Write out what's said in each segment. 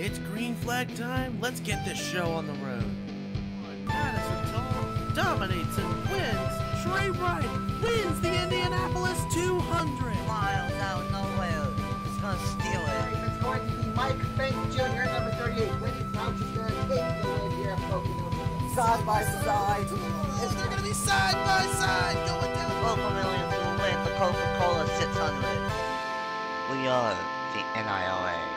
It's green flag time. Let's get this show on the road. Madison Tall dominates and wins. Trey Wright wins the Indianapolis 200. Miles out of nowhere. He's going to steal it. It's going to be Mike Fink Jr., number 38. Winning Pouch is going to take the win here at Pocono. Side by side. They're going to be side by side going down. Williamson will win the Coca-Cola 600. We are the NILA.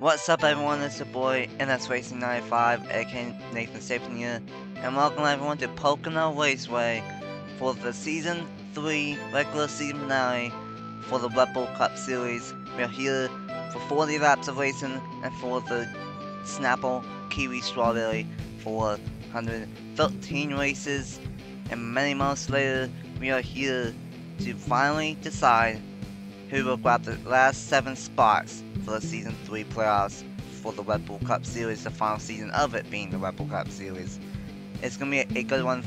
What's up everyone, it's your boy NSRacing95 AKA Nathan Stapleton here, and welcome everyone to Pocono Raceway for the Season 3 regular season finale for the Red Bull Cup Series. We are here for 40 laps of racing and for the Snapple Kiwi Strawberry for 113 races, and many months later we are here to finally decide who will grab the last 7 spots for the Season 3 playoffs for the Red Bull Cup Series, the final season of it being the Red Bull Cup Series. It's going to be a good one,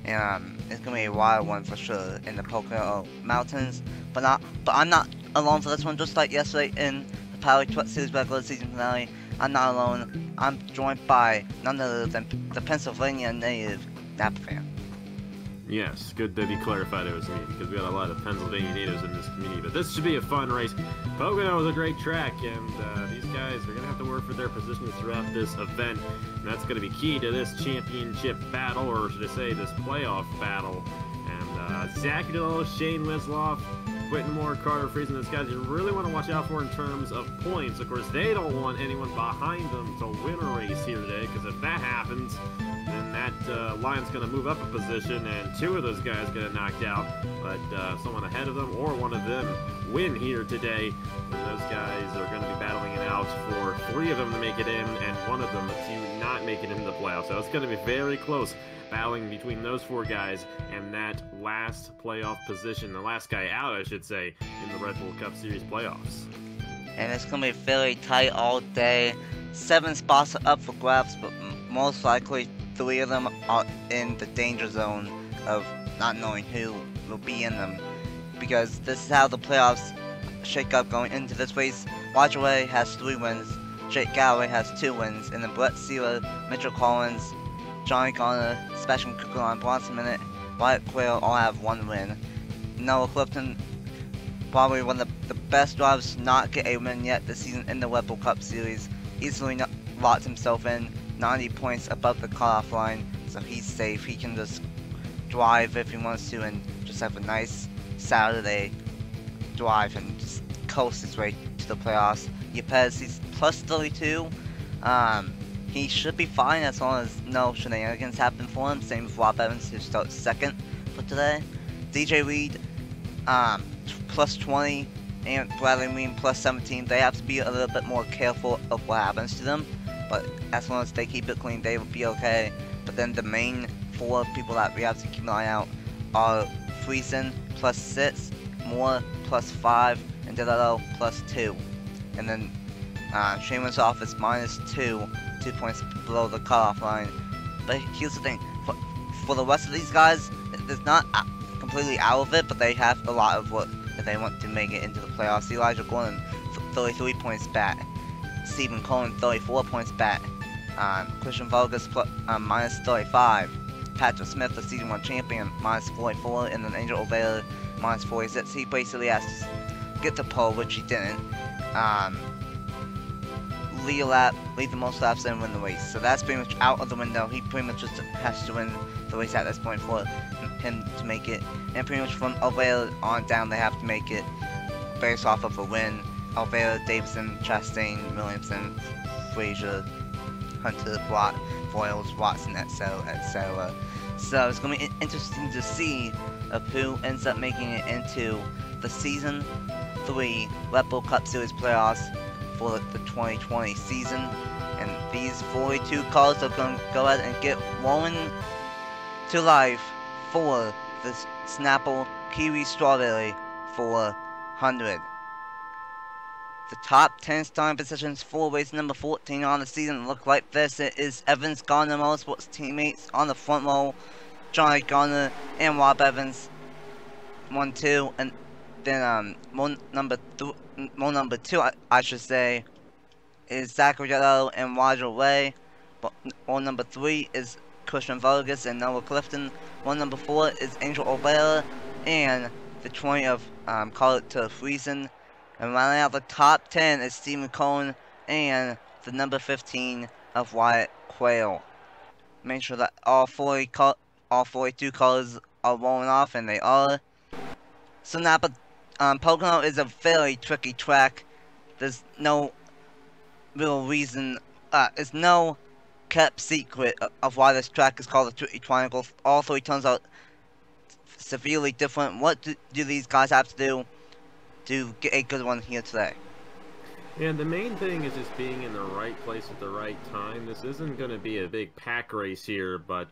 and it's going to be a wild one for sure in the Pocono Mountains, but I'm not alone for this one. Just like yesterday in the Power Truck Series regular season finale, I'm not alone. I'm joined by none other than the Pennsylvania native Napa fan. Yes, good that he clarified it was me, because we had a lot of Pennsylvania natives in this community. But this should be a fun race. Pocono is a great track, and these guys are going to have to work for their positions throughout this event. And that's going to be key to this championship battle, or should I say this playoff battle. And Zach Udall, Shane Wisloff, Quentin Moore, Carter Friesen, those guys you really want to watch out for in terms of points. Of course, they don't want anyone behind them to win a race here today, because if that happens, then that line's going to move up a position, and 2 of those guys get knocked out. But someone ahead of them or one of them win here today, then those guys are going to be battling it out for 3 of them to make it in, and 1 of them to not make it into the playoffs. So it's going to be very close battling between those 4 guys and that last playoff position, the last guy out, I should say, in the Red Bull Cup Series playoffs. And it's going to be very tight all day. 7 spots are up for grabs, but most likely 3 of them are in the danger zone of not knowing who will be in them, because this is how the playoffs shake up going into this race. Roger Ray has 3 wins, Jake Galloway has 2 wins, and then Brett Sealer, Mitchell Collins, Johnny Garner, Sebastian Kukulon, Bronson Minute, Wyatt Quayle all have 1 win. Noah Clifton, probably one of the best drivers to not get a win yet this season in the Red Bull Cup Series, easily locked himself in 90 points above the cutoff line, so he's safe. He can just drive if he wants to and just have a nice Saturday drive and just coast his way to the playoffs. Yepes, he's plus 32. He should be fine as long as no shenanigans happen for him. Same with Rob Evans, who starts 2nd for today. DJ Reed, plus 20, and Bradley Ween plus 17. They have to be a little bit more careful of what happens to them, but as long as they keep it clean, they will be okay. But then the main 4 people that we have to keep an eye out are Friesen plus 6, Moore plus 5, and Delano plus 2. And then Shane Wisloff is minus 2 points below the cutoff line. But here's the thing, for the rest of these guys, it's not completely out of it, but they have a lot of work if they want to make it into the playoffs. Elijah Gordon, 33 points back. Stephen Cohen, 34 points back. Christian Vargas, minus 35. Patrick Smith, the Season 1 champion, minus 44. And then Angel Oveda, minus 46. He basically has to get to pole, which he didn't. Lead the most laps and win the race. So that's pretty much out of the window. He pretty much just has to win the race at this point for him to make it. And pretty much from Oveda on down, they have to make it based off of a win. Oveda, Davidson, Chastain, Williamson, Frazier, Hunter, Block, Foyles, Watson, etc. So it's going to be interesting to see of who ends up making it into the Season 3 Red Bull Cup Series playoffs for the 2020 season. And these 42 cars are going to go ahead and get rolling to life for this Snapple Kiwi Strawberry for 200. The top 10 starting positions for race number 14 on the season look like this. It is Evans, Garner, Motorsports teammates on the front row, Johnny Garner and Rob Evans, 1-2, and then row number 2, I should say, is Zachary Yellow and Roger Ray. Row number 3 is Christian Vargas and Noah Clifton. Row number 4 is Angel O'Bara and the 20 of Carter Friesen. And rounding out the top 10 is Stephen Cohen and the number 15 of Wyatt Quayle. Make sure that all 42 cars are rolling off, and they are. So now, Pocono is a very tricky track. There's no real reason, there's no kept secret of why this track is called the Tricky Triangle. All 3 turns are severely different. What do these guys have to do to get a good one here today? And the main thing is just being in the right place at the right time. This isn't going to be a big pack race here, but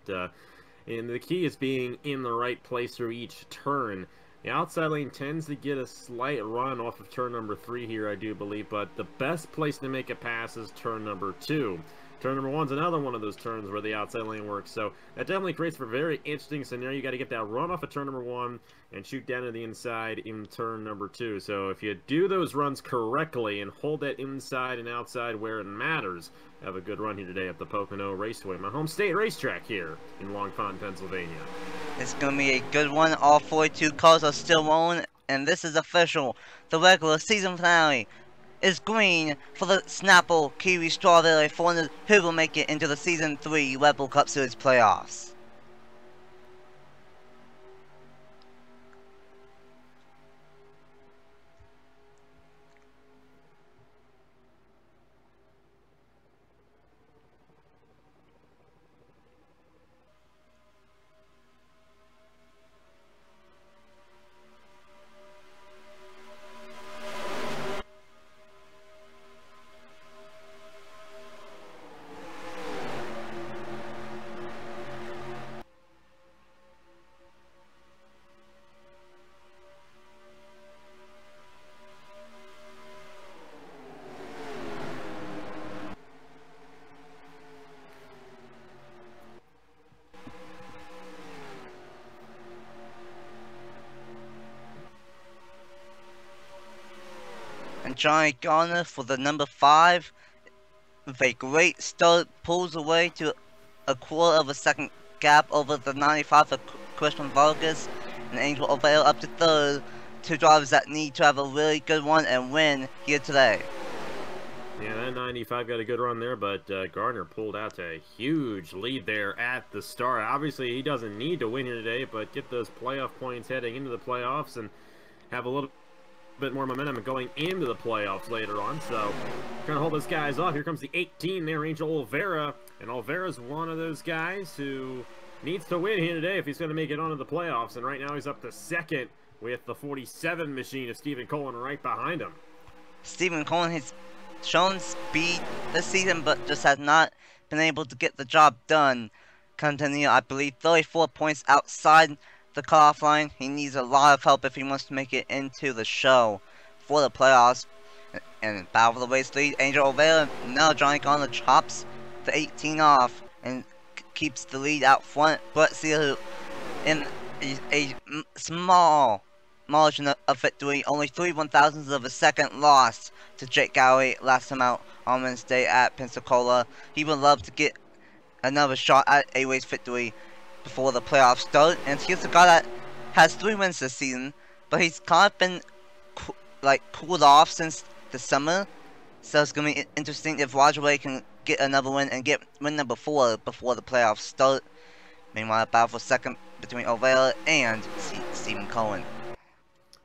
and the key is being in the right place through each turn. The outside lane tends to get a slight run off of turn number 3 here, I do believe, but the best place to make a pass is turn number 2. Turn number 1's another one of those turns where the outside lane works, so that definitely creates for a very interesting scenario. You got to get that run off of turn number 1 and shoot down to the inside in turn number 2. So if you do those runs correctly and hold that inside and outside where it matters, have a good run here today at the Pocono Raceway, my home state racetrack here in Long Pond, Pennsylvania. It's going to be a good one. All 42 cars are still rolling, and this is official. The regular season finale is green for the Snapple Kiwi Strawberry 400, who will make it into the Season 3 Rebel Cup Series playoffs. And Johnny Garner for the number 5, with a great start, pulls away to a quarter of a second gap over the 95 for Christian Vargas, and Angel O'Bara up to 3rd. 2 drivers that need to have a really good one and win here today. Yeah, that 95 got a good run there, but Gardner pulled out to a huge lead there at the start. Obviously, he doesn't need to win here today, but get those playoff points heading into the playoffs and have a little bit more momentum going into the playoffs later on. So, trying to hold those guys off. Here comes the 18 there, Angel O'Bara. And O'Vara's one of those guys who needs to win here today if he's going to make it onto the playoffs. And right now he's up to 2nd with the 47 machine of Stephen Cohen right behind him. Stephen Cohen has shown speed this season, but just has not been able to get the job done. Continue, I believe, 34 points outside the cutoff line. He needs a lot of help if he wants to make it into the show for the playoffs. And battle for the race lead, Angel O'Bara. Now Johnny Garner chops the 18 off and keeps the lead out front, but still in a small margin of victory. Only 3/1000ths of a second loss to Jake Galloway last time out on Wednesday at Pensacola. He would love to get another shot at a race victory before the playoffs start, and he's a guy that has 3 wins this season, but he's kind of been cooled off since the summer. So it's gonna be interesting if Roger Ray can get another win and get win number 4 before the playoffs start. Meanwhile, a battle for 2nd between O'Bara and Stephen Cohen.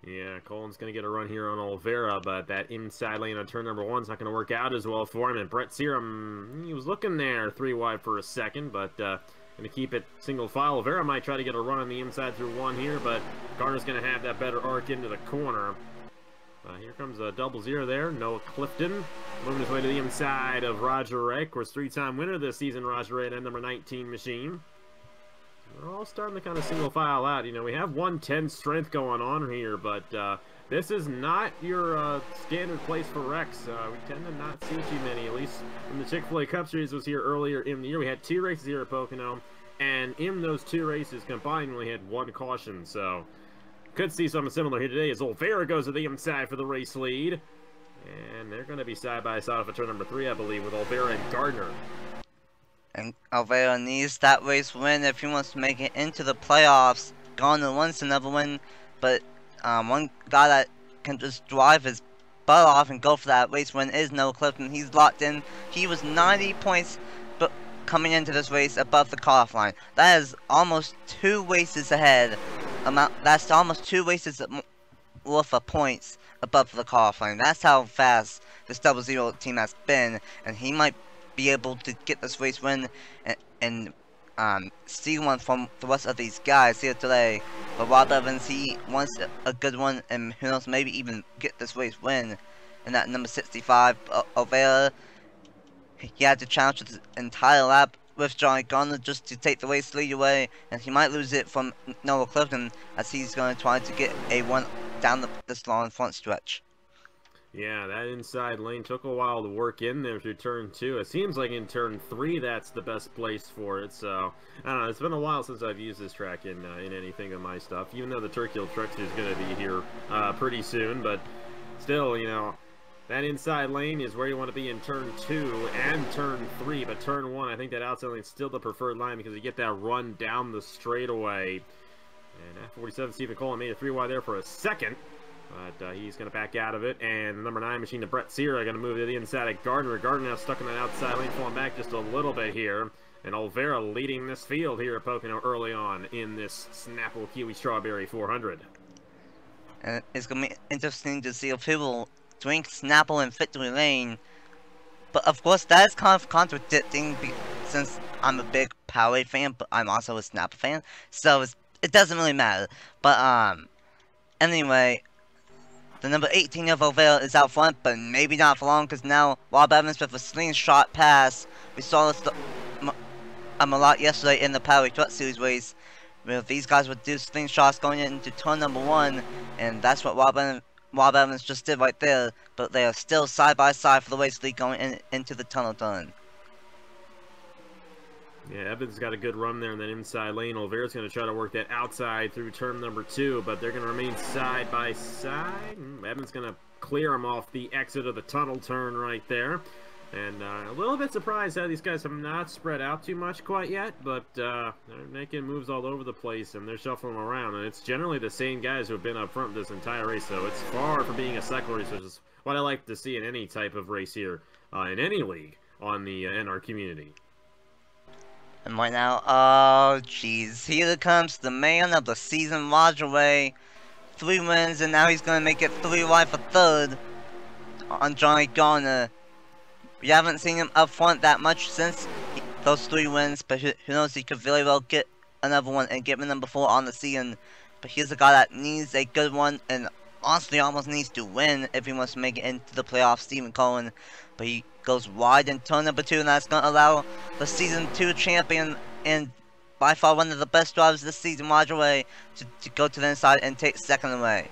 Yeah, Cohen's going to get a run here on O'Bara, but that inside lane on turn number 1's not going to work out as well for him. And Brett Searam, he was looking there 3 wide for a second, but going to keep it single file. O'Bara might try to get a run on the inside through 1 here, but Garner's going to have that better arc into the corner. Here comes a 0-0 there. Noah Clifton moving his way to the inside of Roger Ray. Of course, 3-time winner this season, Roger Ray, and number 19 machine. We're all starting to kind of single file out. You know, we have 110 strength going on here, but This is not your standard place for wrecks. We tend to not see too many, at least when the Chick-fil-A Cup Series was here earlier in the year. We had 2 races here at Pocono, and in those 2 races combined, we only had 1 caution, so could see something similar here today as Olvera goes to the inside for the race lead. And they're going to be side-by-side for turn number 3, I believe, with Olvera and Gardner. And Olvera needs that race win if he wants to make it into the playoffs. Gardner wants another win, but one guy that can just drive his butt off and go for that race win is Noah Clifton. He's locked in. He was 90 points but coming into this race above the cutoff line. That is almost 2 races ahead. That's almost 2 races worth of points above the cutoff line. That's how fast this 00 team has been, and he might be able to get this race win and see one from the rest of these guys here today. But Rob Evans, he wants a good one, and who knows, maybe even get this race win. And that number 65, Olvera, he had to challenge the entire lap with Johnny Gardner just to take the race lead away, and he might lose it from Noah Clifton as he's going to try to get a one down this long front stretch. Yeah, that inside lane took a while to work in there through turn 2. It seems like in turn 3 that's the best place for it, so I don't know, it's been a while since I've used this track in anything of my stuff, even though the Turkey Hill Truck is going to be here pretty soon, but still, you know, that inside lane is where you want to be in turn 2 and turn 3, but turn 1, I think that outside lane is still the preferred line because you get that run down the straightaway. And at 47, Stephen Coleman made a 3 wide there for a second, but he's going to back out of it. And the number 9 machine, to Brett Sierra, going to move to the inside of Gardner. Gardner now stuck in that outside lane, falling back just a little bit here. And Olvera leading this field here at Pocono early on in this Snapple Kiwi Strawberry 400. And it's going to be interesting to see if people drink Snapple in victory lane. But of course, that is kind of contradicting since I'm a big Powerade fan, but I'm also a Snapple fan. So it doesn't really matter. But anyway, the number 18 of Olvera is out front, but maybe not for long, because now Rob Evans with a slingshot pass. We saw this a lot yesterday in the Powerade Truck Series race, where these guys would do slingshots going into turn number 1, and that's what Rob Evans just did right there. But they are still side by side for the race lead going into the tunnel turn. Yeah, Evans got a good run there in that inside lane. Olvera's going to try to work that outside through turn number 2, but they're going to remain side by side. Evans going to clear him off the exit of the tunnel turn right there. And a little bit surprised how these guys have not spread out too much quite yet, but they're making moves all over the place and they're shuffling around. And it's generally the same guys who have been up front this entire race, so it's far from being a cycle race, which is what I like to see in any type of race here, in any league on the NR community. And right now, oh jeez, here comes the man of the season, Roger Ray. 3 wins, and now he's going to make it 3 wide for 3rd on Johnny Gardner. We haven't seen him up front that much since those 3 wins, but who knows, he could very well get another one and get number 4 on the season. But he's a guy that needs a good one, and honestly almost needs to win if he wants to make it into the playoffs, Stephen Cohen. But he goes wide in turn number 2, and that's going to allow the Season 2 champion and by far one of the best drivers this season, Roger Ray, to go to the inside and take 2nd away.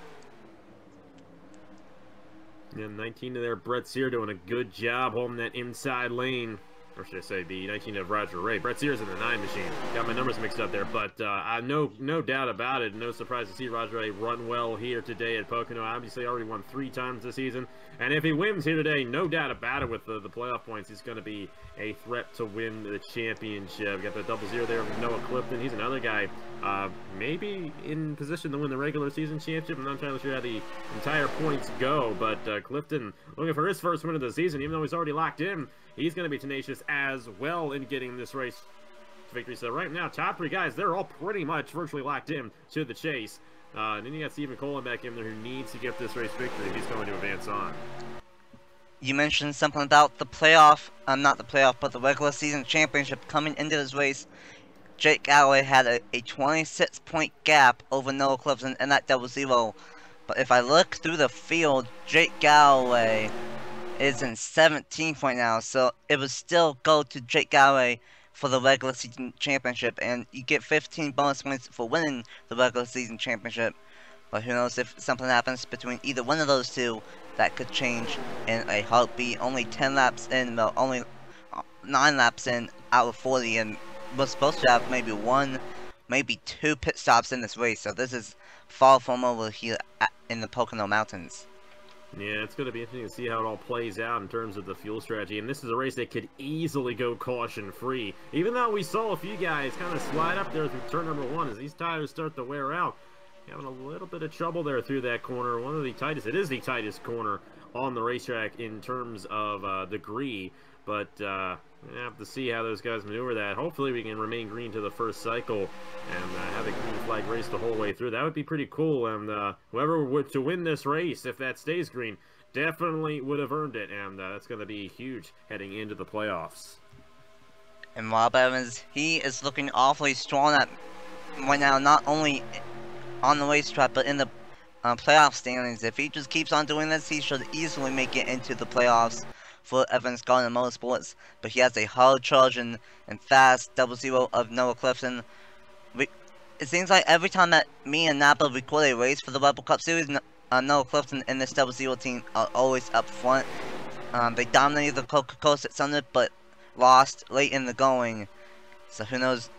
Yeah, 19 to there, Brett Sear doing a good job holding that inside lane. Or should I say the 19 of Roger Ray. Brett Sears in the 9 machine. Got my numbers mixed up there, but no doubt about it. No surprise to see Roger Ray run well here today at Pocono. Obviously already won 3 times this season. And if he wins here today, no doubt about it with the playoff points, he's going to be a threat to win the championship. Got the 00 there with Noah Clifton. He's another guy maybe in position to win the regular season championship. I'm not entirely sure how the entire points go, but Clifton looking for his first win of the season, even though he's already locked in. He's going to be tenacious as well in getting this race victory. So right now, top 3 guys, they're all pretty much virtually locked in to the chase. And then you got Stephen Coleman back in there who needs to get this race victory if he's going to advance on. You mentioned something about the playoff, not the playoff, but the regular season championship coming into this race. Jake Galloway had a 26-point gap over Noah Clifton in that 00. But if I look through the field, Jake Galloway is in 17th right now, so it would still go to Jake Galloway for the regular season championship, and you get 15 bonus points for winning the regular season championship. But who knows, if something happens between either one of those two, that could change in a heartbeat. Only 10 laps in, well, only 9 laps in out of 40, and we're supposed to have maybe 1, maybe 2 pit stops in this race. So this is far from over here in the Pocono Mountains. Yeah, it's going to be interesting to see how it all plays out in terms of the fuel strategy. And this is a race that could easily go caution-free. Even though we saw a few guys kind of slide up there through turn number 1 as these tires start to wear out. Having a little bit of trouble there through that corner. One of the tightest, it is the tightest corner on the racetrack in terms of degree. But we have to see how those guys maneuver that. Hopefully we can remain green to the first cycle and have a green flag race the whole way through. That would be pretty cool. And whoever would to win this race, if that stays green, definitely would have earned it. And that's going to be huge heading into the playoffs. And Rob Evans, he is looking awfully strong right now, not only on the racetrack, but in the playoff standings. If he just keeps on doing this, he should easily make it into the playoffs for Evans Gardner Motorsports. But he has a hard charging and fast 00 of Noah Clifton. It seems like every time that me and Napa record a race for the Rebel Cup Series, Noah Clifton and this 00 team are always up front. They dominated the Coca-Cola 600, but lost late in the going. So who knows?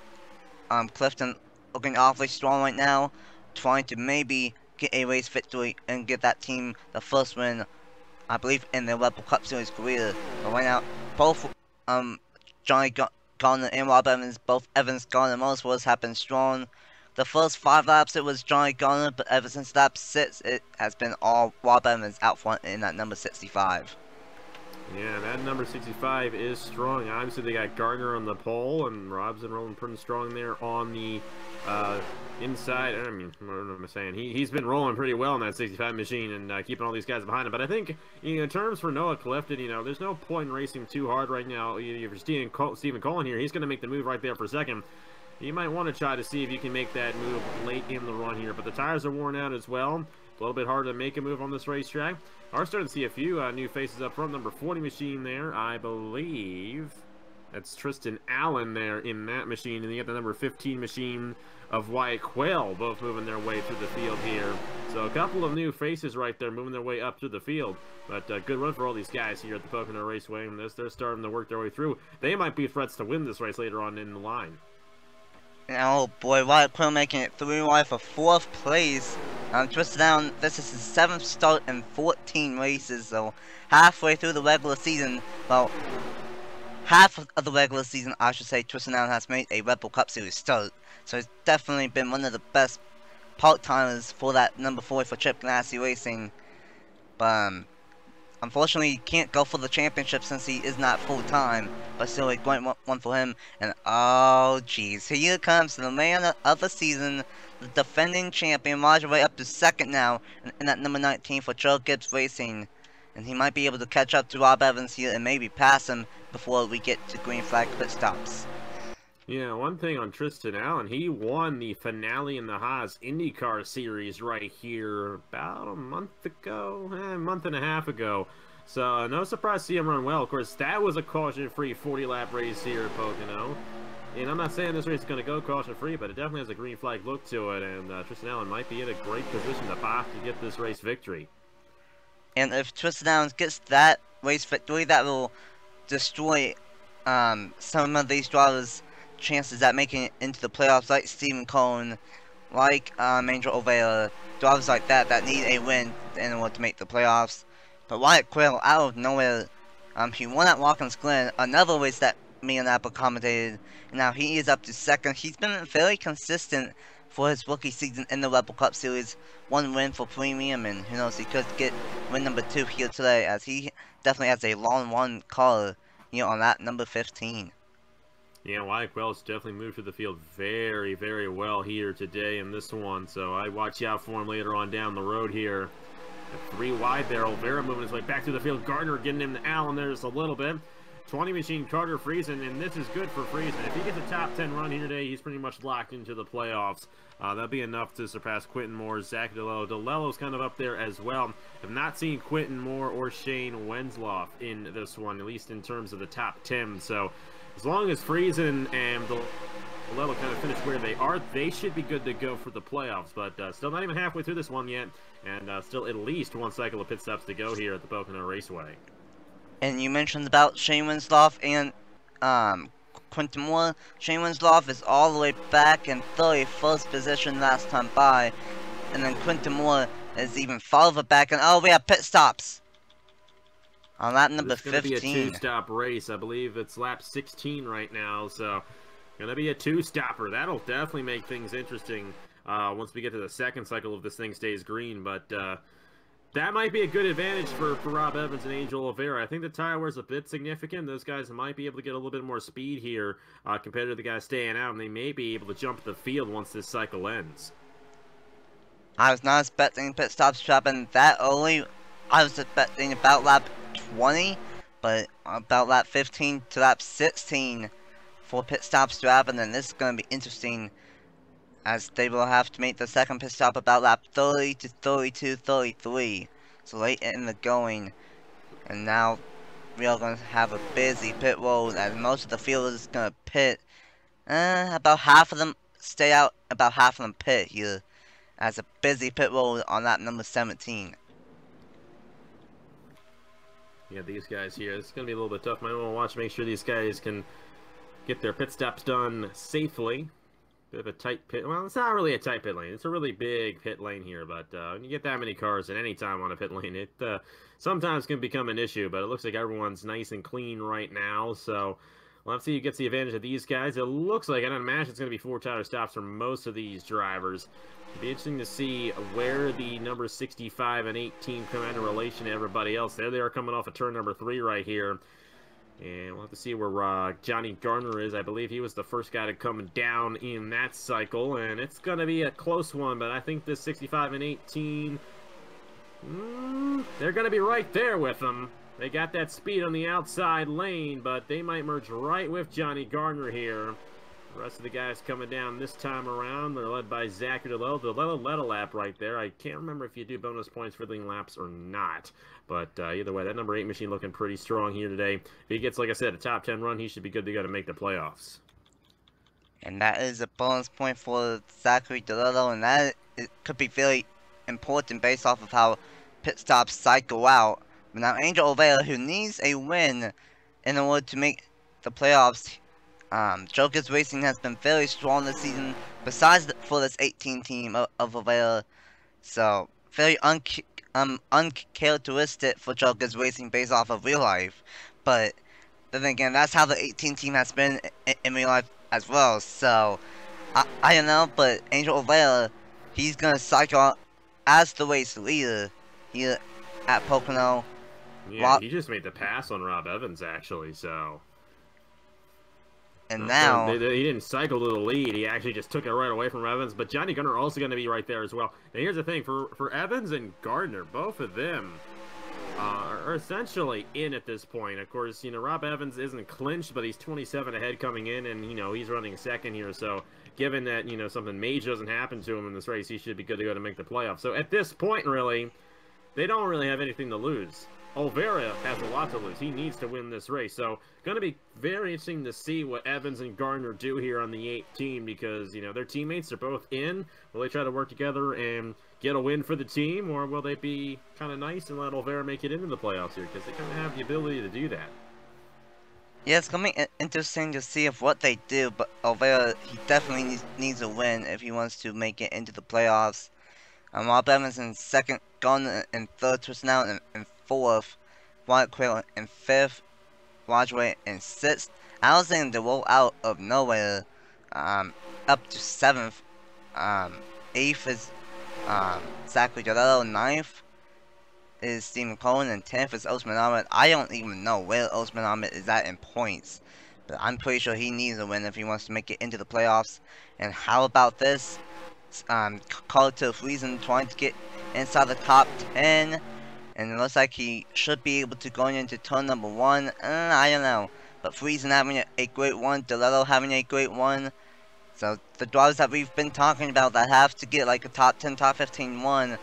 Clifton looking awfully strong right now, trying to maybe get a race victory and give that team the first win, I believe, in their Rebel Cup Series career. But right now, both Johnny Garner and Rob Evans, both Evans Garner Motorsports have been strong. The first 5 laps it was Johnny Garner, but ever since lap 6 it has been all Rob Evans out front in that number 65. Yeah, that number 65 is strong. Obviously, they got Gardner on the pole, and Rob's been rolling pretty strong there on the inside. I mean, what am I saying? He's been rolling pretty well in that 65 machine and keeping all these guys behind him. But I think, in terms for Noah Clifton, there's no point in racing too hard right now. If you're Stephen Cullen here, he's going to make the move right there for second. You might want to try to see if you can make that move late in the run here. But the tires are worn out as well. A little bit harder to make a move on this racetrack. Are starting to see a few new faces up front. Number 40 machine there, I believe. That's Tristan Allen there in that machine. And you got the number 15 machine of Wyatt Quayle, both moving their way through the field here. So a couple of new faces right there moving their way up through the field. But good run for all these guys here at the Pocono Raceway. And they're starting to work their way through. They might be threats to win this race later on in the line. Oh boy, Wyatt Quayle making it through life for 4th place. Twisted Down, this is his 7th start in 14 races, so halfway through the regular season, well, half of the regular season, I should say, Twisted Down has made a Rebel Cup Series start. So he's definitely been one of the best part-timers for that number 4 for Chip Ganassi Racing. But, unfortunately, he can't go for the championship since he is not full-time, but still a great one for him. And oh jeez, here comes the man of the season, the defending champion, Roger Ray up to 2nd now in that number 19 for Charles Gibbs Racing. And he might be able to catch up to Rob Evans here and maybe pass him before we get to green flag pit stops. Yeah, one thing on Tristan Allen, he won the finale in the Haas IndyCar Series right here about a month ago, a month and a half ago. So, no surprise to see him run well. Of course, that was a caution-free 40-lap race here at Pocono. And I'm not saying this race is going to go caution-free, but it definitely has a green flag look to it. And Tristan Allen might be in a great position to get this race victory. And if Tristan Allen gets that race victory, that will destroy some of these drivers' chances at making it into the playoffs, like Stephen Cohn, like Angel Overa, drivers like that need a win in order to make the playoffs. But Wyatt Quayle, out of nowhere, he won at Watkins Glen, another race that me and Apple commentated. Now he is up to 2nd. He's been very consistent for his rookie season in the Rebel Cup Series. 1 win for Premium, and who knows, he could get win number 2 here today, as he definitely has a long one car on that number 15. Yeah, Wyatt Quayle's definitely moved to the field very, very well here today in this one. So I watch out for him later on down the road here. At 3 wide there, Olvera moving his way back to the field. Gardner getting him to Allen there just a little bit. 20 machine Carter Friesen, and this is good for Friesen. If he gets a top 10 run here today, he's pretty much locked into the playoffs. That'll be enough to surpass Quentin Moore, Zach DeLello. DeLello's kind of up there as well. Have not seen Quentin Moore or Shane Wensloff in this one, at least in terms of the top 10. So as long as Friesen and Lello kind of finish where they are, they should be good to go for the playoffs. But still not even halfway through this one yet, and still at least one cycle of pit stops to go here at the Pocono Raceway. And you mentioned about Shane Winslow and Quentin Moore. Shane Winslow is all the way back in 31st position last time by, and then Quentin Moore is even farther back, and oh, we have pit stops on lap number 15. It's going to be a two-stop race. I believe it's lap 16 right now, so going to be a two-stopper. That'll definitely make things interesting once we get to the second cycle if this thing stays green, but that might be a good advantage for Rob Evans and Angel Oliveira. I think the tire wear is a bit significant. Those guys might be able to get a little bit more speed here compared to the guys staying out, and they may be able to jump the field once this cycle ends. I was not expecting pit stops to happen that early. I was expecting about lap 20, but about lap 15 to lap 16 for pit stops to happen, and this is going to be interesting as they will have to make the second pit stop about lap 30 to 32, 33. So late in the going. And now we are going to have a busy pit road as most of the field is going to pit. About half of them stay out, about half of them pit here. As a busy pit road on lap number 17. Yeah, these guys here, it's going to be a little bit tough. Might want to watch, make sure these guys can get their pit stops done safely. Bit of a tight pit. Well, it's not really a tight pit lane. It's a really big pit lane here, but when you get that many cars at any time on a pit lane, it sometimes can become an issue, but it looks like everyone's nice and clean right now, so we'll have to see who gets the advantage of these guys. It looks like, I don't imagine it's going to be 4 tire stops for most of these drivers. It'll be interesting to see where the number 65 and 18 come in relation to everybody else. There they are coming off of turn number 3 right here. And we'll have to see where Johnny Garner is. I believe he was the first guy to come down in that cycle. And it's going to be a close one, but I think this 65 and 18, they're going to be right there with them. They got that speed on the outside lane, but they might merge right with Johnny Garner here. The rest of the guys coming down this time around, they're led by Zachary DeLello. DeLello led a lap right there. I can't remember if you do bonus points for leading laps or not. But either way, that number 8 machine looking pretty strong here today. If he gets, like I said, a top 10 run, he should be good to go to make the playoffs. And that is a bonus point for Zachary DeLello, and that it could be very important based off of how pit stops cycle out. But now Angel Oliveira, who needs a win in order to make the playoffs. Joker's Racing has been very strong this season, besides for this 18 team of Oliveira. So, very uncharacteristic for Joker's Racing based off of real life. But, then again, that's how the 18 team has been in real life as well. So, I don't know, but Angel Oliveira, he's going to cycle out as the race leader here at Pocono. Yeah, he just made the pass on Rob Evans, actually, so... And now... He didn't cycle to the lead. He actually just took it right away from Evans. But Johnny Gardner also going to be right there as well. And here's the thing. For Evans and Gardner, both of them are essentially in at this point. Of course, you know, Rob Evans isn't clinched, but he's 27 ahead coming in. And, you know, he's running second here. So, given that, you know, something major doesn't happen to him in this race, he should be good to go to make the playoffs. So, at this point, really, they don't really have anything to lose. Oliveira has a lot to lose. He needs to win this race. So, going to be very interesting to see what Evans and Gardner do here on the 8 team because, you know, their teammates are both in. Will they try to work together and get a win for the team, or will they be kind of nice and let Oliveira make it into the playoffs here? Because they kind of have the ability to do that. Yeah, it's going to be interesting to see if what they do, but Oliveira, he definitely needs a win if he wants to make it into the playoffs. Rob Evans in second, Gardner in third, twisting out in fourth, Wyatt Quayle in fifth, Rodgway in sixth. I was thinking to roll out of nowhere, up to seventh. Eighth is Zachary DeLello. Ninth is Stephen Cohen, and 10th is Osman Ahmed. I don't even know where Osman Ahmed is at in points, but I'm pretty sure he needs a win if he wants to make it into the playoffs. And how about this? Carter Friesen trying to get inside the top 10, and it looks like he should be able to go into turn number 1. I don't know, but Friesen having a great one, DeLello having a great one. So the drivers that we've been talking about that have to get like a top 10, top 15 one,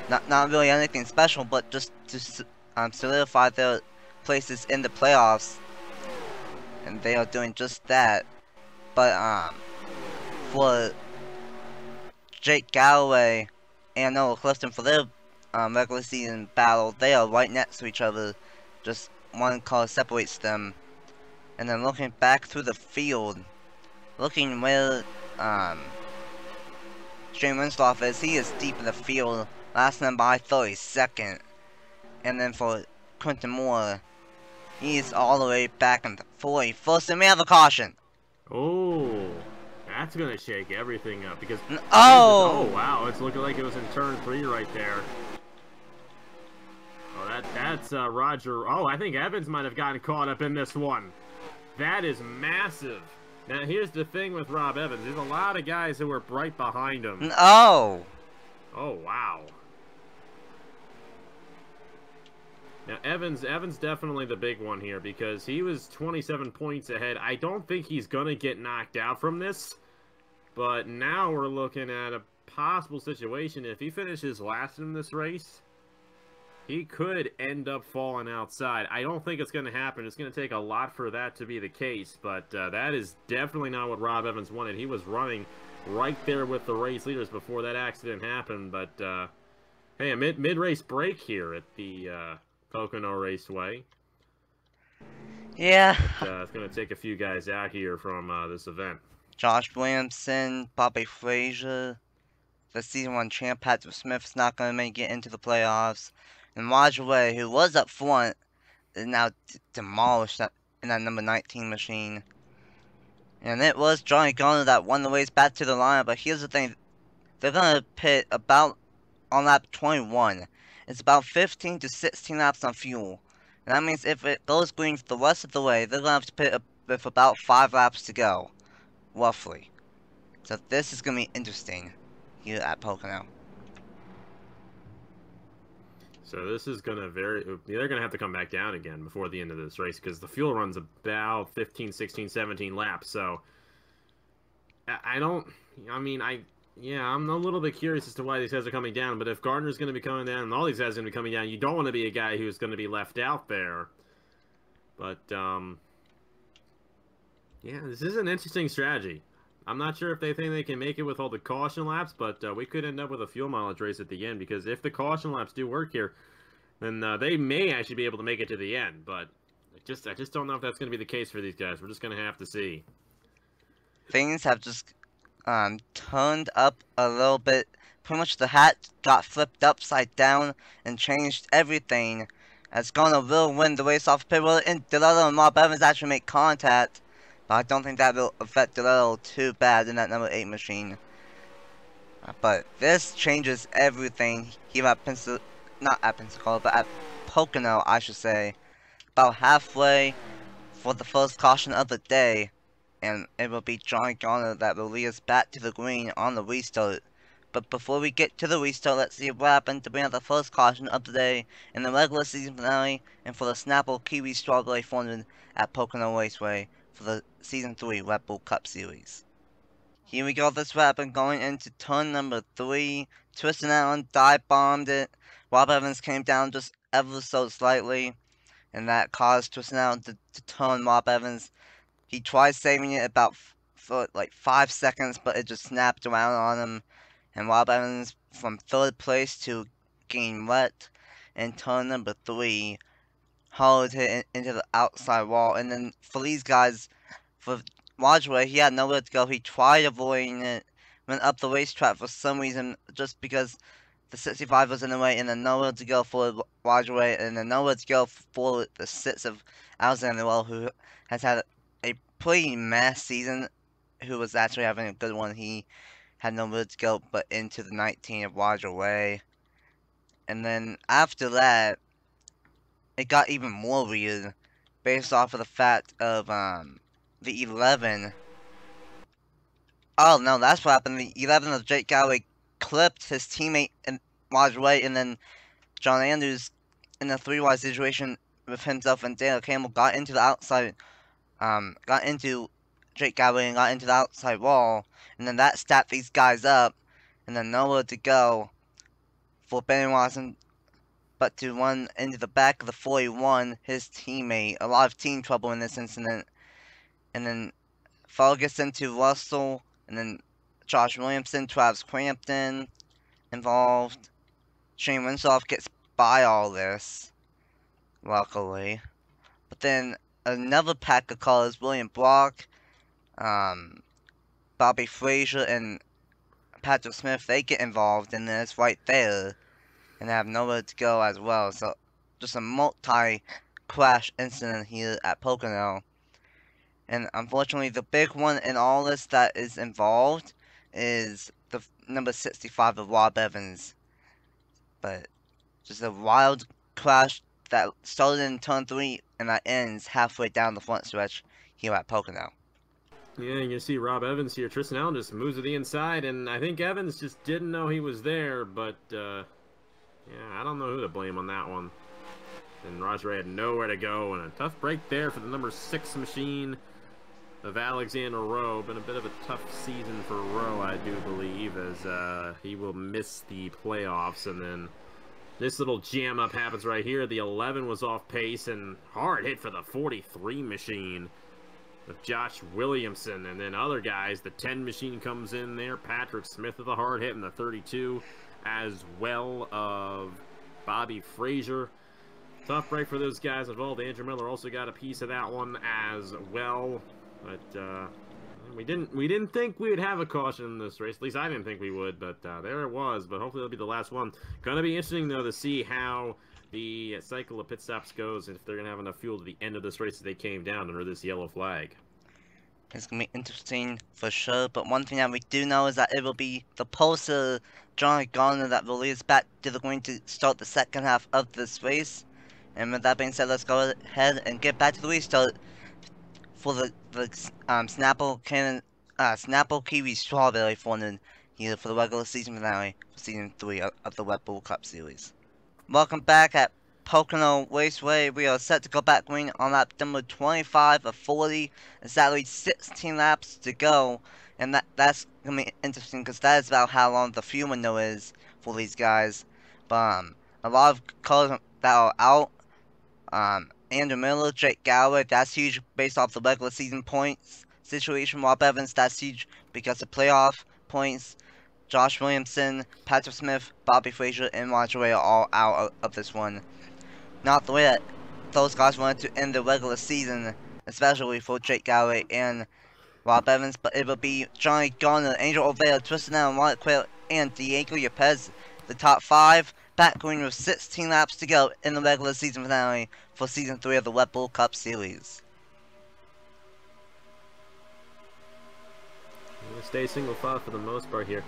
not really anything special, but just to solidify their places in the playoffs, and they are doing just that. But for Jake Galloway and Noah Clifton, for their regular season battle, they are right next to each other. Just one car separates them. And then looking back through the field, looking where Shane Winslow is, he is deep in the field, last number by 32nd. And then for Quentin Moore, he's all the way back in the 41st, and we have a caution. Oh, that's gonna shake everything up because oh wow, it's looking like it was in turn 3 right there. Oh, that's Roger. Oh, I think Evans might have gotten caught up in this one. That is massive. Now here's the thing with Rob Evans. There's a lot of guys who were right behind him. Oh wow. Now Evans definitely the big one here because he was 27 points ahead. I don't think he's gonna get knocked out from this, but now we're looking at a possible situation. If he finishes last in this race, he could end up falling outside. I don't think it's going to happen. It's going to take a lot for that to be the case, but that is definitely not what Rob Evans wanted. He was running right there with the race leaders before that accident happened, but hey, a mid-race break here at the Pocono Raceway. yeah. But, it's going to take a few guys out here from this event. Josh Williamson, Bobby Frazier, the season 1 champ Patrick Smith's not going to make it into the playoffs. And Roger Way, who was up front, is now demolished in that number 19 machine. And it was Johnny Garner that won the race back to the line. But here's the thing. They're going to pit about on lap 21. It's about 15 to 16 laps on fuel. And that means if it goes green for the rest of the way, they're going to have to pit with about 5 laps to go. Roughly. So this is going to be interesting here at Pocono. So this is going to they're going to have to come back down again before the end of this race because the fuel runs about 15, 16, 17 laps. So I'm a little bit curious as to why these guys are coming down. But if Gardner's going to be coming down and all these guys are going to be coming down, you don't want to be a guy who's going to be left out there. But, yeah, this is an interesting strategy. I'm not sure if they think they can make it with all the caution laps, but we could end up with a fuel mileage race at the end because if the caution laps do work here, then they may actually be able to make it to the end. But I just don't know if that's going to be the case for these guys. We're just going to have to see. Things have just turned up a little bit. Pretty much the hat got flipped upside down and changed everything. As Garner will win the race off pit road, and DeLello and Rob Evans actually make contact. But I don't think that will affect DeLello too bad in that number 8 machine. But this changes everything here at not at Pensacola, but at Pocono, I should say. About halfway for the first caution of the day. And it will be Johnny Garner that will lead us back to the green on the restart. But before we get to the restart, let's see what happened to bring out the first caution of the day in the regular season finale and for the Snapple Kiwi Strawberry 400 at Pocono Raceway for the Season 3 Red Bull Cup Series. Here we go, this happened going into turn number 3. Twisting Allen dive bombed it. Rob Evans came down just ever so slightly, and that caused Twisting Allen to turn Rob Evans. He tried saving it about for like 5 seconds, but it just snapped around on him. And Rob Evans from 3rd place to getting wet in turn number 3. Hard hit into the outside wall. And then for these guys, for Roger, he had nowhere to go. He tried avoiding it, went up the racetrack for some reason, just because the 65 was in the way, and then nowhere to go for Roger, and then nowhere to go for the 6 of Alexander Well, who has had a pretty mess season, who was actually having a good one. He had nowhere to go but into the 19 of Roger Way. And then after that, it got even more weird, based off of the fact of the 11. Oh no, that's what happened. The 11 of Jake Galloway clipped his teammate in Roger Way, and then John Andrews in a 3-wide situation with himself and Dale Campbell got into the outside, got into Jake Galloway and got into the outside wall, and then that stacked these guys up, and then nowhere to go for Benny Watson but to run into the back of the 41, his teammate. A lot of team trouble in this incident. And then Fall gets into Russell, and then Josh Williamson, Travis Crampton involved. Shane Winsoff gets by all this, luckily. But then another pack of cars, William Block, Bobby Frazier, and Patrick Smith, they get involved in this right there, and have nowhere to go as well. So just a multi-crash incident here at Pocono. And unfortunately, the big one in all this that is involved is the number 65 of Rob Evans. But just a wild crash that started in turn 3 and that ends halfway down the front stretch here at Pocono. Yeah, you can see Rob Evans here. Tristan Allen just moves to the inside, and I think Evans just didn't know he was there, but, yeah, I don't know who to blame on that one. And Raj Ray had nowhere to go, and a tough break there for the number 6 machine of Alexander Rowe. Been a bit of a tough season for Rowe, I do believe, as he will miss the playoffs. And then this little jam up happens right here. The 11 was off pace, and hard hit for the 43 machine of Josh Williamson. And then other guys, the 10 machine comes in there. Patrick Smith with a hard hit, and the 32 as well of Bobby Frazier. Tough break for those guys involved. Andrew Miller also got a piece of that one as well. But we didn't think we would have a caution in this race. At least I didn't think we would. But there it was. But hopefully it'll be the last one. Gonna be interesting though to see how the cycle of pit stops goes, and if they're gonna have enough fuel to the end of this race as they came down under this yellow flag. It's gonna be interesting for sure. But one thing that we do know is that it will be the poster Johnny Garner that will lead us back to the going to start the second half of this race. And with that being said, let's go ahead and get back to the restart for the Snapple Kiwi Strawberry Fortnite here for the regular season finale for Season 3 of the Red Bull Cup Series. Welcome back at Pocono Raceway. We are set to go back green on lap number 25 of 40. Exactly 16 laps to go. And that's going to be interesting because that is about how long the fuel window is for these guys. But a lot of cars that are out. Andrew Miller, Jake Galloway, that's huge based off the regular season points situation. Rob Evans, that's huge because of playoff points. Josh Williamson, Patrick Smith, Bobby Frazier, and Roger Ray are all out of this one. Not the way that those guys wanted to end the regular season, especially for Jake Galloway and Rob Evans, but it will be Johnny Garner, Angel Ovea, Tristan Allen, Wyatt Quayle, and Diego Yepez, the top 5. Back green with 16 laps to go in the regular season finale for Season 3 of the Red Bull Cup Series. Stay single file for the most part here.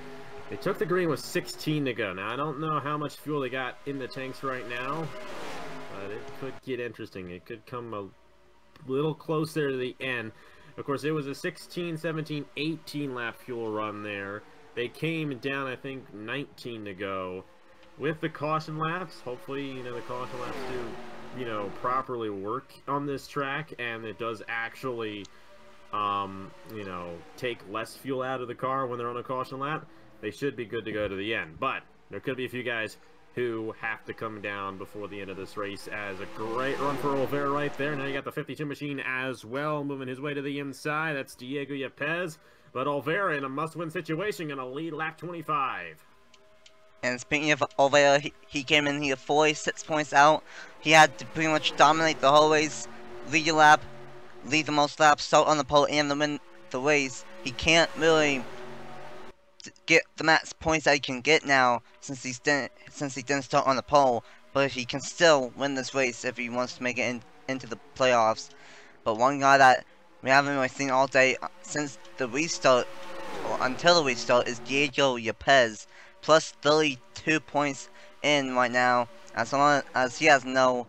They took the green with 16 to go. Now, I don't know how much fuel they got in the tanks right now, but it could get interesting. It could come a little closer to the end. Of course, it was a 16, 17, 18 lap fuel run there. They came down, I think, 19 to go. With the caution laps, hopefully, the caution laps do, properly work on this track, and it does actually, take less fuel out of the car when they're on a caution lap. They should be good to go to the end. But there could be a few guys who have to come down before the end of this race, as a great run for Olvera right there. Now you got the 52 machine as well, moving his way to the inside. That's Diego Yepez. But Olvera in a must-win situation, going to lead lap 25. And speaking of Olvera, he came in here 46 points out. He had to pretty much dominate the whole race, lead your lap, lead the most laps, start on the pole, and win the race. He can't really get the max points that he can get now since he didn't start on the pole. But he can still win this race if he wants to make it into the playoffs. But one guy that we haven't really seen all day since the restart, or until the restart, is Diego Yepez. Plus 32 points in right now. As long as he has no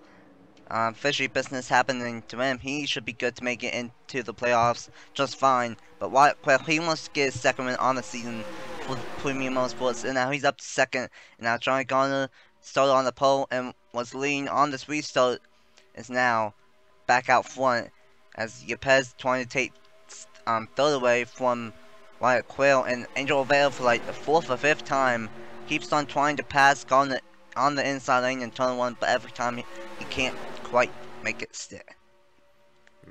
fishy business happening to him, he should be good to make it into the playoffs just fine. But Wyatt Quayle, he wants to get his second win on the season for Premium Motorsports, and now he's up to second. And now Johnny Garner started on the pole and was leading on this restart, is now back out front, as Yepez trying to take third away from Wyatt Quayle, and Angel Ovea for like the 4th or 5th time keeps on trying to pass Garner on the inside lane in turn 1, but every time he can't quite make it stick.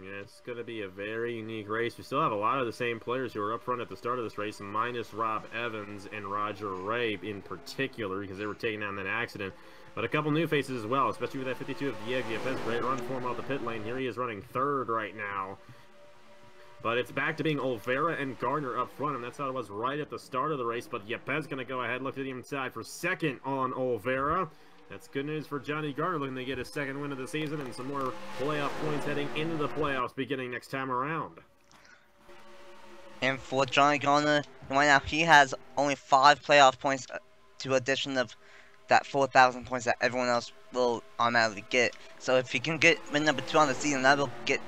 Yeah, it's going to be a very unique race. We still have a lot of the same players who were up front at the start of this race, minus Rob Evans and Roger Ray in particular, because they were taking down that accident. But a couple new faces as well, especially with that 52 of Diego Yepes. Great run for him out the pit lane. Here he is running third right now. But it's back to being Olvera and Gardner up front, and that's how it was right at the start of the race. But Yepes going to go ahead, look to the inside for second on Olvera. That's good news for Johnny Gardner, looking to get his second win of the season and some more playoff points heading into the playoffs beginning next time around. And for Johnny Gardner, right now he has only 5 playoff points to addition of that 4,000 points that everyone else will automatically get. So if he can get win number 2 on the season, that will get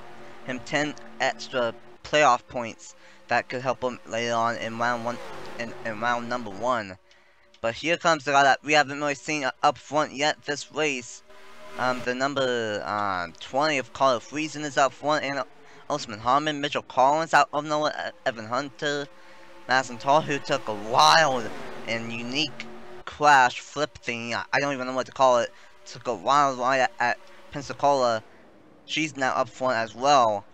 him 10 extra playoff points that could help him later on in round 1 in round number 1. But here comes the guy that we haven't really seen up front yet this race. The number 20 of Carter Friesen is up front, and Osman Harmon, Mitchell Collins out of nowhere, Evan Hunter, Madison Tall, who took a wild and unique crash flip thing. I don't even know what to call it. Took a wild ride at Pensacola. She's now up front as well.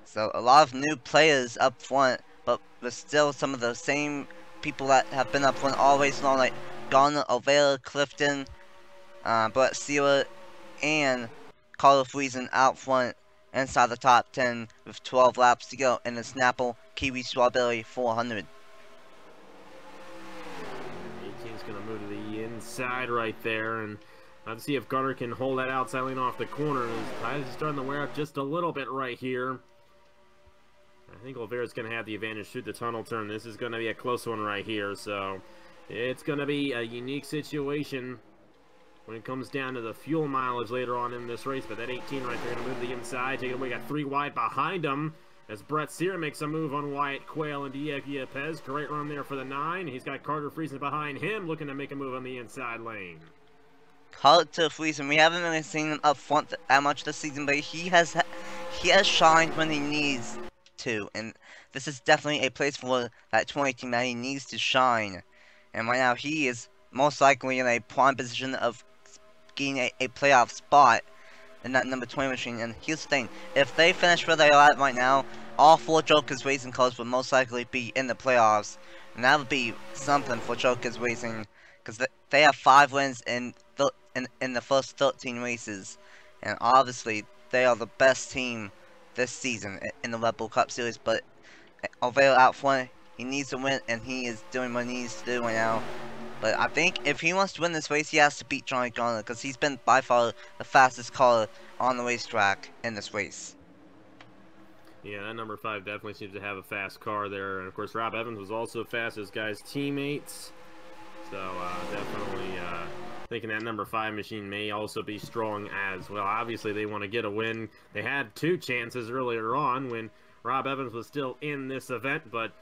So a lot of new players up front, but still some of the same people that have been up front all race long, like Garner, Olvera, Clifton, Brett Sealer, and Carter Friesen out front inside the top 10 with 12 laps to go in the Snapple Kiwi Strawberry 400. 18's going to move to the inside right there, and let's see if Garner can hold that outside lane off the corner. His tires are starting to wear up just a little bit right here. I think Olvera's going to have the advantage through the tunnel turn. This is going to be a close one right here, so it's going to be a unique situation when it comes down to the fuel mileage later on in this race. But that 18 right there going to move to the inside, take it away. Got 3 wide behind him as Brett Sear makes a move on Wyatt Quayle and Diego Yepes. Great run there for the 9. He's got Carter Friesen behind him, looking to make a move on the inside lane. Carter Friesen, we haven't really seen him up front that much this season, but he has shined when he needs to, and this is definitely a place for that 20 team that he needs to shine. And right now he is most likely in a prime position of getting a playoff spot in that number 20 machine. And here's the thing, if they finish where they are at right now, all 4 Jokers Racing cars would most likely be in the playoffs, and that would be something for Jokers Racing, because they have 5 wins in the first 13 races, and obviously they are the best team this season in the Red Bull Cup Series. But Olvera out front, he needs to win, and he is doing what he needs to do right now. But I think if he wants to win this race, he has to beat Johnny Garner, because he's been by far the fastest car on the racetrack in this race. Yeah, that number 5 definitely seems to have a fast car there. And of course, Rob Evans was also fast as guys' teammates. So definitely thinking that number 5 machine may also be strong as well. Obviously, they want to get a win. They had 2 chances earlier on when Rob Evans was still in this event, but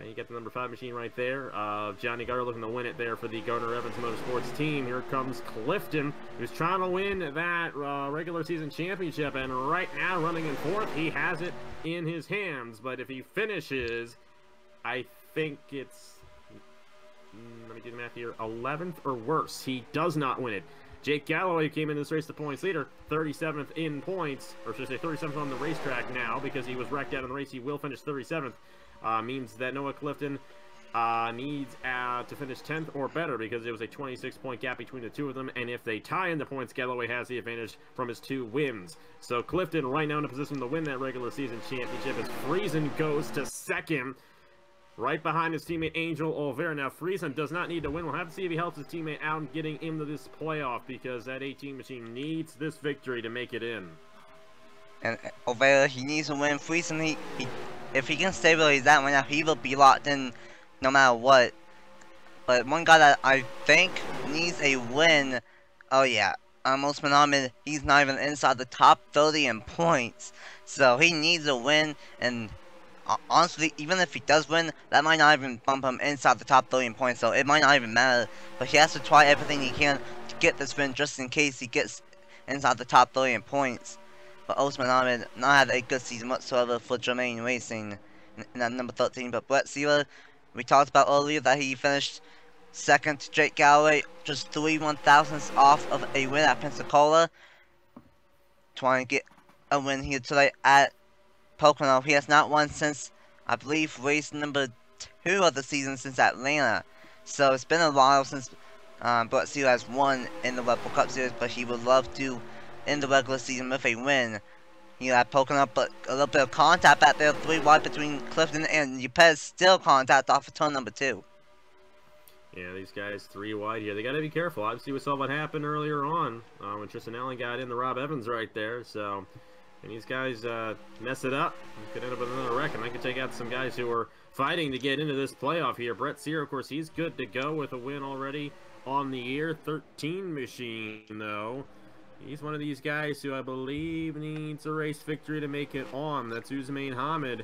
you get the number 5 machine right there. Johnny Gardner looking to win it there for the Gardner Evans Motorsports team. Here comes Clifton, who's trying to win that regular season championship, and right now running in 4th. He has it in his hands, but if he finishes, I think it's, let me do the math here, 11th or worse. He does not win it. Jake Galloway came in this race the points leader, 37th in points, or should I say 37th on the racetrack now, because he was wrecked out in the race. He will finish 37th. Means that Noah Clifton needs to finish 10th or better, because there was a 26-point gap between the 2 of them, and if they tie in the points, Galloway has the advantage from his 2 wins. So Clifton right now in a position to win that regular season championship as Friesen goes to 2nd. Right behind his teammate Angel Olvera. Now Friesen does not need to win. We'll have to see if he helps his teammate out in getting into this playoff, because that 18 machine needs this victory to make it in. And Olvera, he needs to win. Friesen, if he can stay where he's at right now, he will be locked in no matter what. But one guy that I think needs a win, oh yeah, Osman Ahmed, he's not even inside the top 30 in points. So he needs a win, and honestly, even if he does win, that might not even bump him inside the top 30 in points, so it might not even matter. But he has to try everything he can to get this win, just in case he gets inside the top 30 in points. But Osman Ahmed not had a good season whatsoever for Germain Racing in that number 13. But Brett Sealer, we talked about earlier that he finished 2nd to Jake Galloway, just 3 1,000ths off of a win at Pensacola. Trying to get a win here today at Pocono. He has not won since, I believe, race number 2 of the season, since Atlanta. So it's been a while since Brett Sear has won in the Red Bull Cup Series, but he would love to end the regular season with a win here at Pocono. But a little bit of contact back there, 3 wide between Clifton and Yepes, still contact off of turn number 2. Yeah, these guys 3 wide here. They got to be careful. Obviously, we saw what happened earlier on when Tristan Allen got in the Rob Evans right there. So, and these guys mess it up. We could end up with another wreck, and I could take out some guys who are fighting to get into this playoff here. Brett Sear, of course, he's good to go with a win already on the year 13 machine, though. He's one of these guys who I believe needs a race victory to make it on. That's Usmain Hamid.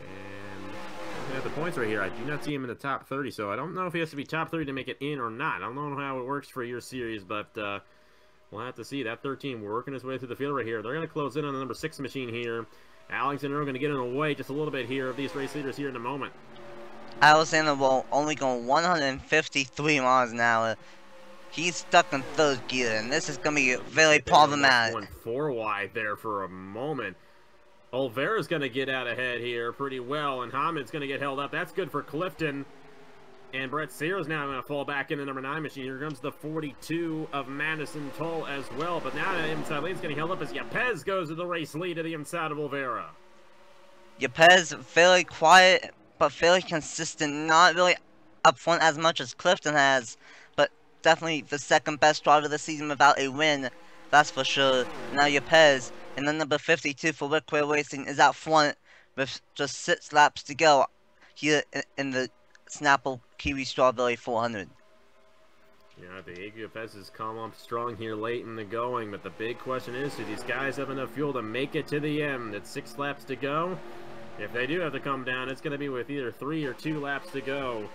And looking at the points right here, I do not see him in the top 30, so I don't know if he has to be top 30 to make it in or not. I don't know how it works for your series, but we'll have to see. That 13 working his way through the field right here. They're going to close in on the number 6 machine here. Alex and Earl going to get in the way just a little bit here of these race leaders here in a moment. Alexander will only go 153 miles an hour. He's stuck in 3rd gear, and this is going to be very problematic. Went 4 wide there for a moment. Olvera's going to get out ahead here pretty well, and Hamid's going to get held up. That's good for Clifton. And Brett Sear's now going to fall back into number 9 machine. Here comes the 42 of Madison Toll as well. But now the inside lane's getting held up as Yepes goes to the race lead to the inside of Olvera. Yepes fairly quiet, but fairly consistent. Not really up front as much as Clifton has, but definitely the 2nd best driver of the season without a win. That's for sure. Now Yepes, and then number 52 for Wickway Racing, is out front with just 6 laps to go here in the Snapple Kiwi Strawberry 400. Yeah, the AGFS has come up strong here late in the going, but the big question is, do these guys have enough fuel to make it to the end? It's 6 laps to go. If they do have to come down, it's going to be with either 3 or 2 laps to go.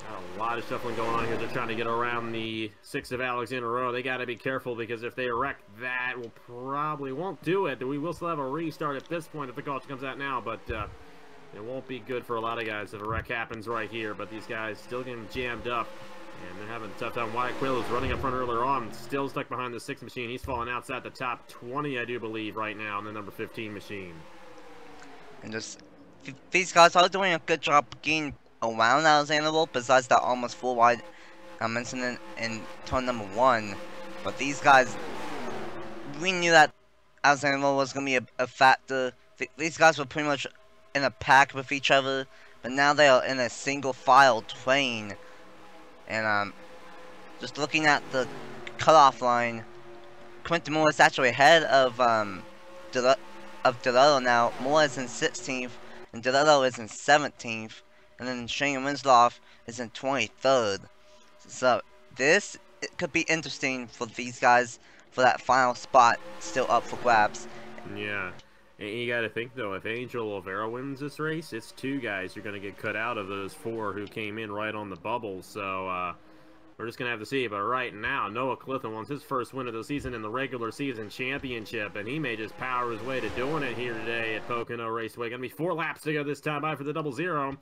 Got a lot of shuffling going on here. They're trying to get around the 6 of Alex in a row. They got to be careful, because if they wreck, that will probably won't do it. We will still have a restart at this point if the caution comes out now, but it won't be good for a lot of guys if a wreck happens right here. But these guys still getting jammed up, and they're having a tough time. Wyatt Quill is running up front earlier on, still stuck behind the 6 machine. He's falling outside the top 20, I do believe, right now in the number 15 machine. And just, these guys are doing a good job getting around Alexander, besides that almost 4 wide incident in turn number 1. But these guys, we knew that Alexander was going to be a factor. These guys were pretty much in a pack with each other, but now they are in a single file train. And just looking at the cutoff line, Quentin Moore is actually ahead of DeLillo now. Moore is in 16th, and DeLillo is in 17th, and then Shane Winslow is in 23rd. So this, it could be interesting for these guys for that final spot still up for grabs. Yeah. And you got to think, though, if Angel Olvera wins this race, it's 2 guys who are going to get cut out of those 4 who came in right on the bubble. So we're just going to have to see. But right now, Noah Clifton wants his first win of the season in the regular season championship, and he may just power his way to doing it here today at Pocono Raceway. Going to be 4 laps to go this time by for the 00.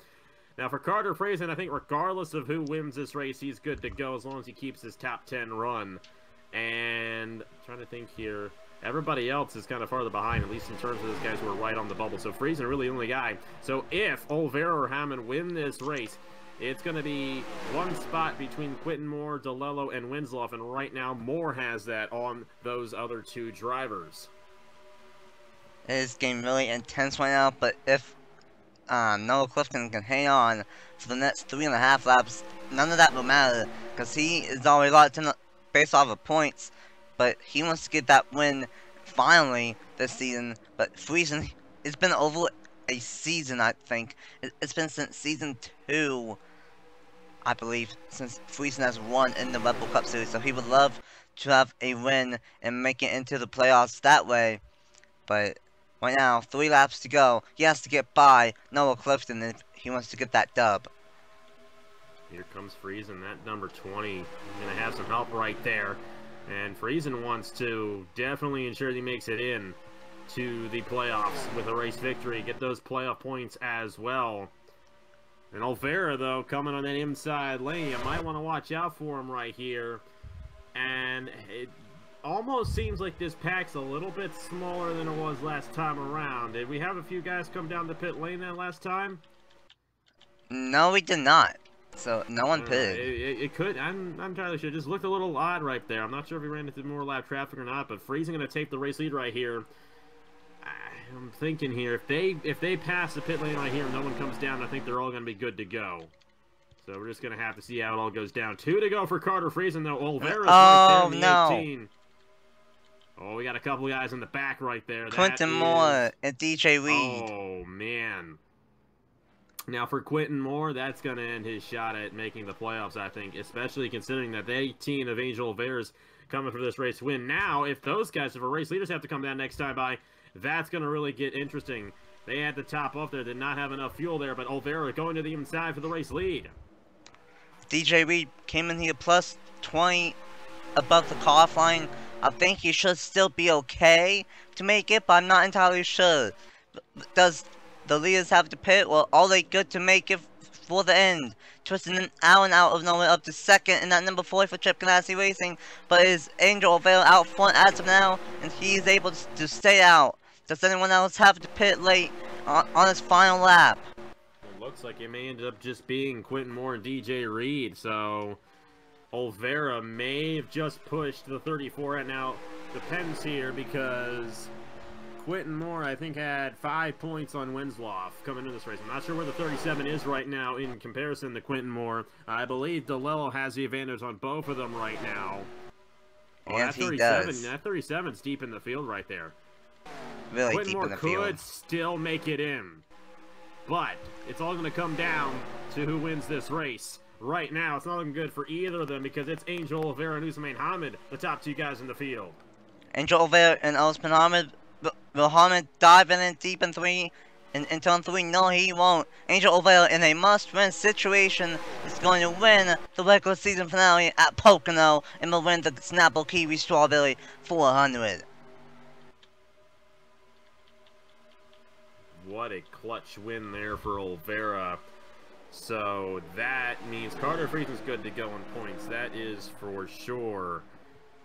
Now, for Carter Friesen, I think regardless of who wins this race, he's good to go as long as he keeps his top 10 run. And I'm trying to think here. Everybody else is kind of farther behind, at least in terms of those guys who are right on the bubble. So Friesen really the only guy. So if Olvera or Hammond win this race, it's going to be 1 spot between Quentin Moore, DeLillo, and Winslow. And right now, Moore has that on those other 2 drivers. It is getting really intense right now, but if Noah Clifton can hang on for the next 3.5 laps, none of that will matter, because he is already locked in based off of points. But he wants to get that win finally this season. But Friesen, it's been over a season, I think. It's been since season 2, I believe, since Friesen has won in the Red Bull Cup Series. So he would love to have a win and make it into the playoffs that way. But right now, 3 laps to go. He has to get by Noah Clifton if he wants to get that dub. Here comes Friesen, that number 20. He's going to have some help right there. And Friesen wants to definitely ensure he makes it in to the playoffs with a race victory. Get those playoff points as well. And Olvera, though, coming on that inside lane. You might want to watch out for him right here. And almost seems like this pack's a little bit smaller than it was last time around. Did we have a few guys come down the pit lane that last time? No, we did not. So no one pitted. It could. I'm entirely sure. It just looked a little odd right there. I'm not sure if he ran into more lap traffic or not. But Freezing going to take the race lead right here. I'm thinking here, if they pass the pit lane right here and no one comes down, I think they're all going to be good to go. So we're just going to have to see how it all goes down. 2 to go for Carter Friesen, though. Olvera's right there in the 18. Oh, we got a couple guys in the back right there. Quentin Moore and DJ Reed. Oh, man. Now, for Quentin Moore, that's going to end his shot at making the playoffs, I think, especially considering that the 18 of Angel Olvera's coming for this race win. Now, if those guys, if our race leaders have to come down next time by, that's going to really get interesting. They had the top off there, did not have enough fuel there, but Olvera going to the inside for the race lead. DJ Reed came in here plus 20 above the qualifying. I think he should still be okay to make it, but I'm not entirely sure. Does the leaders have to pit? Well, are they good to make it for the end? Twisting an out of nowhere up to second in that number 40 for Chip Ganassi Racing, but is Angel Olvera out front as of now, and he's able to stay out. Does anyone else have to pit late on his final lap? It looks like it may end up just being Quentin Moore and DJ Reed, so Olvera may have just pushed the 34. And now depends here because Quentin Moore, I think, had 5 points on Winslow coming into this race. I'm not sure where the 37 is right now in comparison to Quentin Moore. I believe DeLello has the advantage on both of them right now. Oh, and he does. That 37's deep in the field right there. Really Quentin deep Moore in the field. could still make it in, but it's all going to come down to who wins this race. Right now, it's not looking good for either of them because it's Angel Olvera and Usman Hamid, the top 2 guys in the field. Angel Olvera and Usman Hamid. Will Hamid diving in deep in 3 in turn 3? No, he won't. Angel Olvera in a must-win situation is going to win the regular season finale at Pocono and will win the Snapple Kiwi Strawberry 400. What a clutch win there for Olvera. So that means Carter Friesen's good to go in points. That is for sure.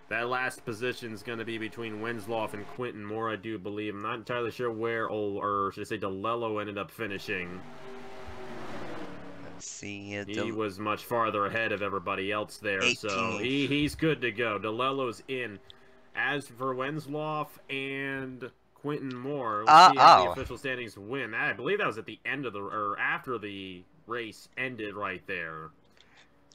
That last position is going to be between Winslow and Quentin Moore, I do believe. I'm not entirely sure where, or should I say DeLello ended up finishing. Let's see. He was much farther ahead of everybody else there, 18th. so he's good to go. DeLello's in. As for Winslow and Quentin Moore, let's see how the official standings win. I believe that was at the end of the, or after the race ended right there.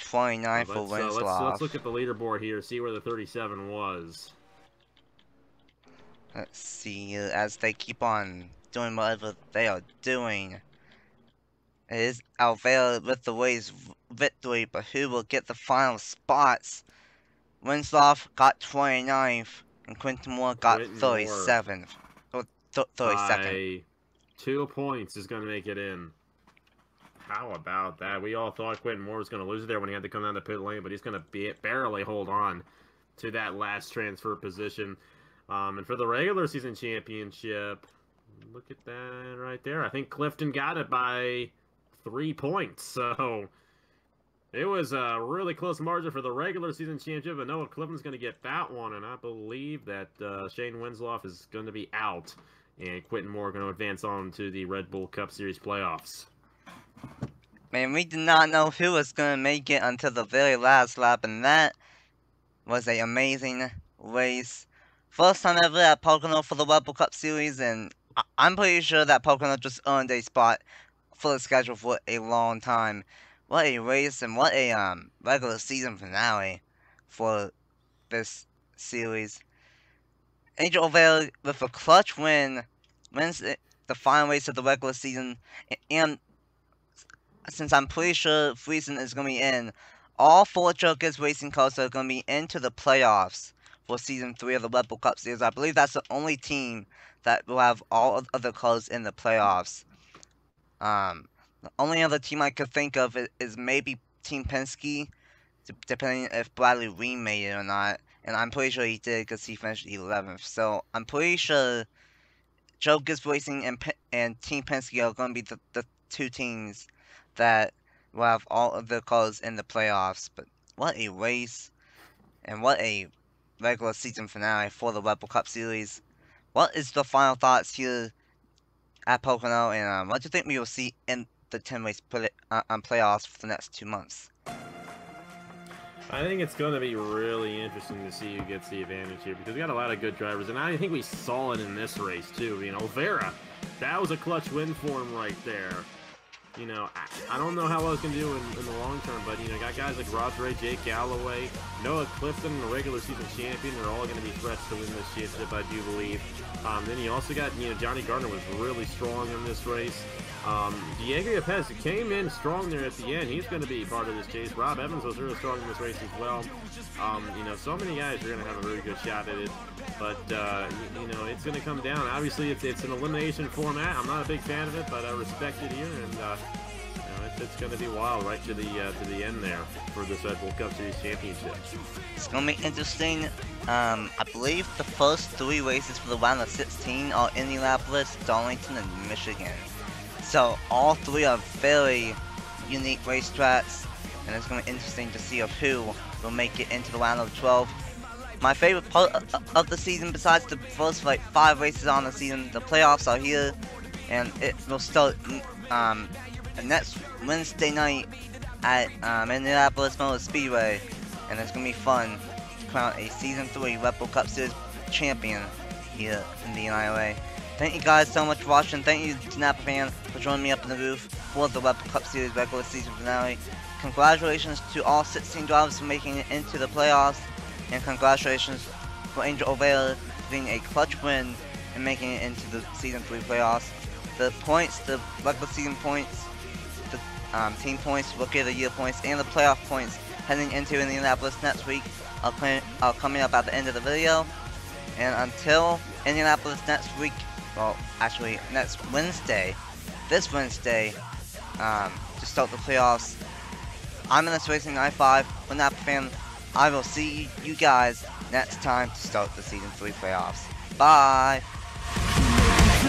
29 for Winslow. Let's look at the leaderboard here, see where the 37 was. Let's see, as they keep on doing whatever they are doing. It is Olvera with the race victory, but who will get the final spots? Winslow got 29th, and Quentin Moore got 37th. Or 32nd. By 2 points is going to make it in. How about that? We all thought Quentin Moore was going to lose there when he had to come down the pit lane, but he's going to barely hold on to that last transfer position. And for the regular season championship, look at that right there. I think Clifton got it by 3 points. So it was a really close margin for the regular season championship. But Noah Clifton's going to get that one, and I believe that Shane Winslow is going to be out, and Quentin Moore going to advance on to the Red Bull Cup Series playoffs. Man, we did not know who was going to make it until the very last lap, and that was an amazing race. First time ever at Pocono for the Red Bull Cup Series, and I'm pretty sure that Pocono just earned a spot for the schedule for a long time. What a race, and what a regular season finale for this series. Angel Olvera with a clutch win wins the final race of the regular season, and since I'm pretty sure Friesen is going to be in, all 4 Jokers racing cars are going to be into the playoffs for Season 3 of the Red Bull Cup Series. I believe that's the only team that will have all other cars in the playoffs. The only other team I could think of is maybe Team Penske, depending if Bradley Ream made it or not. And I'm pretty sure he did because he finished 11th. So I'm pretty sure Jokers Racing and Team Penske are going to be the 2 teams that will have all of their cars in the playoffs. But what a race, and what a regular season finale for the Rebel Cup Series. What is the final thoughts here at Pocono, and what do you think we will see in the 10-race playoffs for the next 2 months? I think it's going to be really interesting to see who gets the advantage here, because we got a lot of good drivers, and I think we saw it in this race too. You know, Vera, that was a clutch win for him right there. You know, I don't know how well he's going to do in the long term, but, you know, got guys like Ross Ray, Jake Galloway, Noah Clifton, the regular season champion. They're all going to be threats to win this championship, I do believe. Then you also got, you know, Johnny Gardner was really strong in this race. Diego Lopez came in strong there at the end. He's going to be part of this chase. Rob Evans was really strong in this race as well. You know, so many guys are going to have a really good shot at it. But, you know, it's going to come down. Obviously, it's an elimination format. I'm not a big fan of it, but I respect it here. And, you know, it's going to be wild right to the end there for this Red Bull Cup Series Championship. It's going to be interesting. I believe the first 3 races for the round of 16 are Indianapolis, Darlington, and Michigan. So all 3 are very unique racetracks, and it's going to be interesting to see of who will make it into the round of 12. My favorite part of the season, besides the first like 5 races on the season, the playoffs are here, and it will start next Wednesday night at Indianapolis Motor Speedway, and it's going to be fun to crown a Season 3 Red Bull Cup Series champion here in the NIOA. Thank you guys so much for watching. Thank you, Snapple fan, for joining me up in the booth for the Red Bull Cup Series regular season finale. Congratulations to all 16 drivers for making it into the playoffs, and congratulations for Angel O'Vale getting a clutch win and making it into the Season 3 playoffs. The points, the regular season points, the team points, Rookie of the Year points, and the playoff points heading into Indianapolis next week are coming up at the end of the video. And until Indianapolis next week, well, actually next Wednesday, this Wednesday, to start the playoffs, I'm NSRacing95 with Snapple fan. I will see you guys next time to start the Season 3 playoffs. Bye!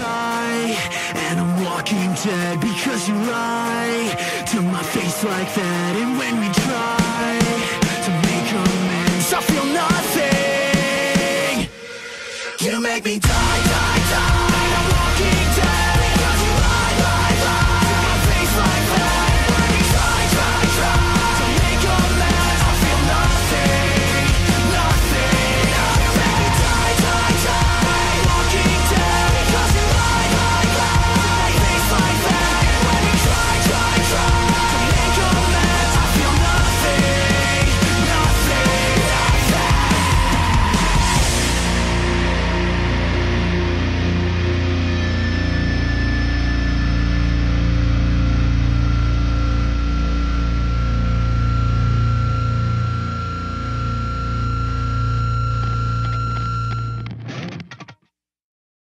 And I'm walking dead because you lie to my face like that. And when we try to make amends, I feel nothing. You make me die.